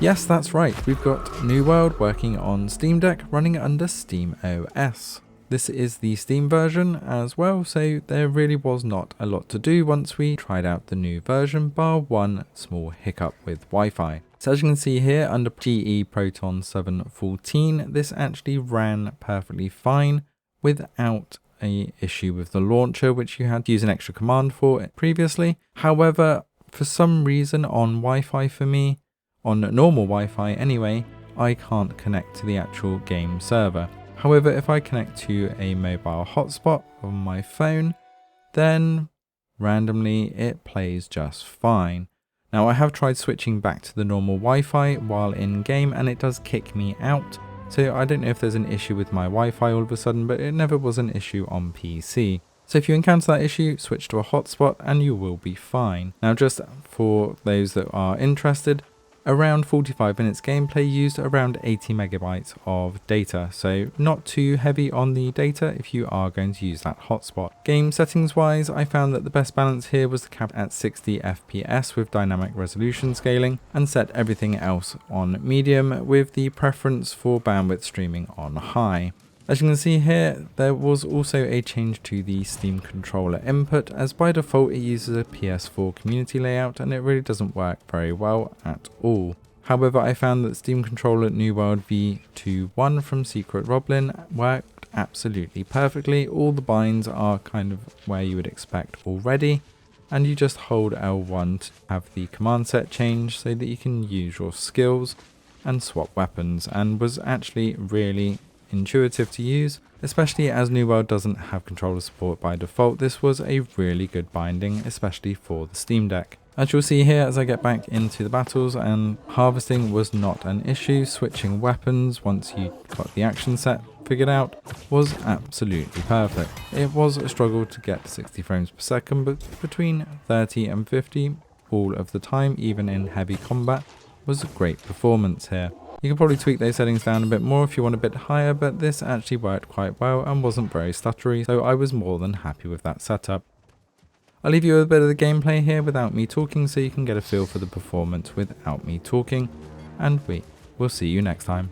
Yes, that's right, we've got New World working on Steam Deck running under Steam OS. This is the Steam version as well, so there really was not a lot to do once we tried out the new version, bar one small hiccup with Wi-Fi. So as you can see here under GE-Proton7-14, this actually ran perfectly fine without an issue with the launcher, which you had to use an extra command for previously. However, for some reason on Wi-Fi for me, on normal Wi-Fi anyway, I can't connect to the actual game server. However, if I connect to a mobile hotspot on my phone, then randomly it plays just fine. Now I have tried switching back to the normal Wi-Fi while in game and it does kick me out. So I don't know if there's an issue with my Wi-Fi all of a sudden, but it never was an issue on PC. So if you encounter that issue, switch to a hotspot and you will be fine. Now just for those that are interested, around 45 minutes gameplay used around 80 megabytes of data, so not too heavy on the data if you are going to use that hotspot. Game settings wise, I found that the best balance here was to cap at 60 FPS with dynamic resolution scaling and set everything else on medium with the preference for bandwidth streaming on high. As you can see here, there was also a change to the Steam controller input, as by default it uses a PS4 community layout and it really doesn't work very well at all. However, I found that Steam controller New World V21 from Secret Roblin worked absolutely perfectly. All the binds are kind of where you would expect already, and you just hold L1 to have the command set change so that you can use your skills and swap weapons, and was actually really intuitive to use, especially as New World doesn't have controller support by default. This was a really good binding, especially for the Steam Deck. As you'll see here as I get back into the battles, and harvesting was not an issue. Switching weapons once you got the action set figured out was absolutely perfect. It was a struggle to get 60 frames per second, but between 30 and 50 all of the time, even in heavy combat, was a great performance here. You can probably tweak those settings down a bit more if you want a bit higher, but this actually worked quite well and wasn't very stuttery, so I was more than happy with that setup. I'll leave you with a bit of the gameplay here without me talking so you can get a feel for the performance without me talking, and we will see you next time.